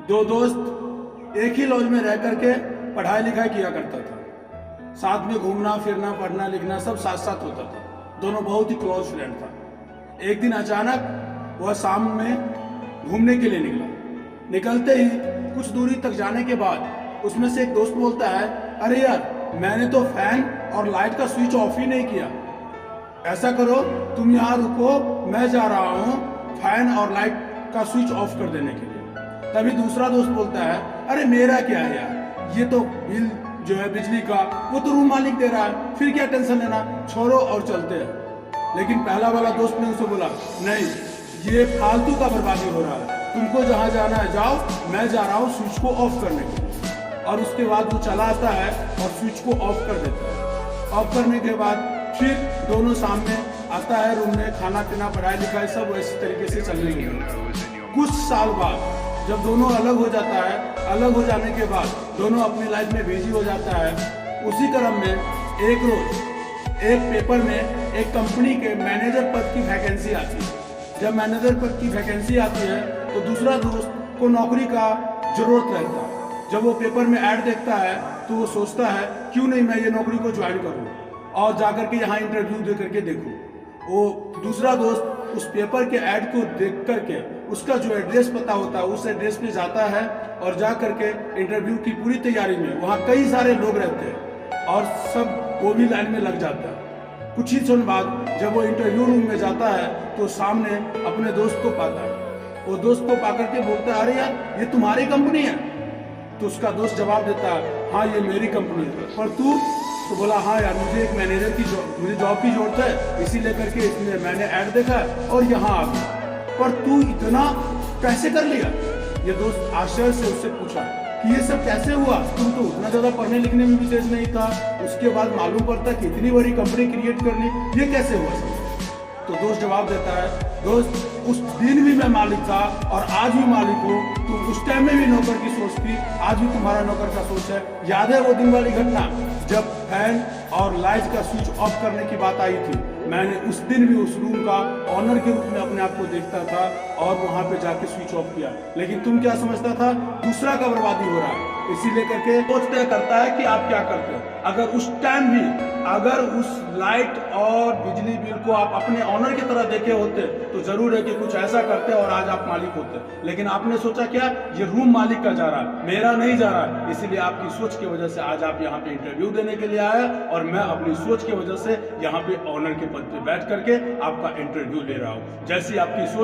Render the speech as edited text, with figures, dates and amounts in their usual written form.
दो दोस्त एक ही लॉज में रह करके पढ़ाई लिखाई किया करता था। साथ में घूमना फिरना पढ़ना लिखना सब साथ साथ होता था। दोनों बहुत ही क्लोज फ्रेंड था। एक दिन अचानक वह शाम में घूमने के लिए निकला। निकलते ही कुछ दूरी तक जाने के बाद उसमें से एक दोस्त बोलता है, अरे यार मैंने तो फैन और लाइट का स्विच ऑफ ही नहीं किया। ऐसा करो तुम यहाँ रुको, मैं जा रहा हूँ फैन और लाइट का स्विच ऑफ कर देने के लिए। तभी दूसरा दोस्त बोलता है, अरे मेरा क्या है यार, ये तो बिल जो है बिजली का वो तो रूम मालिक दे रहा है, फिर क्या टेंशन लेना, छोड़ो और चलते हैं। लेकिन पहला वाला दोस्त ने उसे बोला, नहीं ये फालतू का बर्बादी हो रहा है, तुमको जहाँ जाना है जाओ, मैं जा रहा हूँ स्विच को ऑफ करने के लिए। और उसके बाद वो चला आता है और स्विच को ऑफ कर देता है। ऑफ करने के बाद फिर दोनों सामने आता है रूम में, खाना पीना पढ़ाई लिखाई सब वैसे तरीके से चलने लगे। कुछ साल बाद जब दोनों अलग हो जाता है, अलग हो जाने के बाद दोनों अपनी लाइफ में बिजी हो जाता है। उसी क्रम में एक रोज एक पेपर में एक कंपनी के मैनेजर पद की वैकेंसी आती है। जब मैनेजर पद की वैकेंसी आती है तो दूसरा दोस्त को नौकरी का जरूरत रहता है। जब वो पेपर में ऐड देखता है तो वो सोचता है, क्यों नहीं मैं ये नौकरी को ज्वाइन करूँ और जाकर के यहाँ इंटरव्यू दे करके देखूँ। वो दूसरा दोस्त उस पेपर के ऐड को देख करके उसका जो एड्रेस पता होता है उस एड्रेस पे जाता है और जा करके इंटरव्यू की पूरी तैयारी में, वहाँ कई सारे लोग रहते हैं और सब वो भी लाइन में लग जाता है। कुछ ही क्षण बाद जब वो इंटरव्यू रूम में जाता है तो सामने अपने दोस्त को पाता है। वो दोस्त को पाकर के बोलता है, अरे यार ये तुम्हारी कंपनी है? तो उसका दोस्त जवाब देता है, हाँ ये मेरी कंपनी है, पर तू? तो बोला, हाँ यार मुझे एक मैनेजर की मुझे जॉब की जरूरत है, इसीलिए करके इसलिए मैंने ऐड देखा और यहाँ आ गया। पर तू इतना कैसे कर लिया? ये दोस्त आश्चर्य से उससे पूछा कि ये सब कैसे हुआ, तुम तो उतना ज्यादा पढ़ने लिखने में विशेष नहीं था, उसके बाद मालूम पड़ता कि इतनी बड़ी कंपनी क्रिएट कर ली, ये कैसे हुआ सब? तो दोस्त जवाब देता है, दोस्त उस दिन भी मैं मालिक था और आज भी मालिक हूँ। तुम उस टाइम में भी नौकर की सोच थी, आज भी तुम्हारा नौकर का सोच है। याद है वो दिन वाली घटना जब फैन और लाइट का स्विच ऑफ करने की बात आई थी? मैंने उस दिन भी उस रूम का ऑनर के रूप में अपने आप को देखता था और वहां पे जाके स्विच ऑफ किया। लेकिन तुम क्या समझता था, दूसरा का बर्बादी हो रहा है, इसीलिए करके सोच तय करता है कि आप क्या करते हैं। अगर उस टाइम भी अगर उस लाइट और बिजली बिल को आप अपने ऑनर की तरह देखे होते तो जरूर है कि कुछ ऐसा करते और आज आप मालिक होते। लेकिन आपने सोचा क्या, ये रूम मालिक का जा रहा है, मेरा नहीं जा रहा है। इसीलिए आपकी सोच की वजह से आज आप यहाँ पे इंटरव्यू देने के लिए आया और मैं अपनी सोच की वजह से यहाँ पे ऑनर के पद पे बैठ करके आपका इंटरव्यू ले रहा हूँ। जैसी आपकी सोच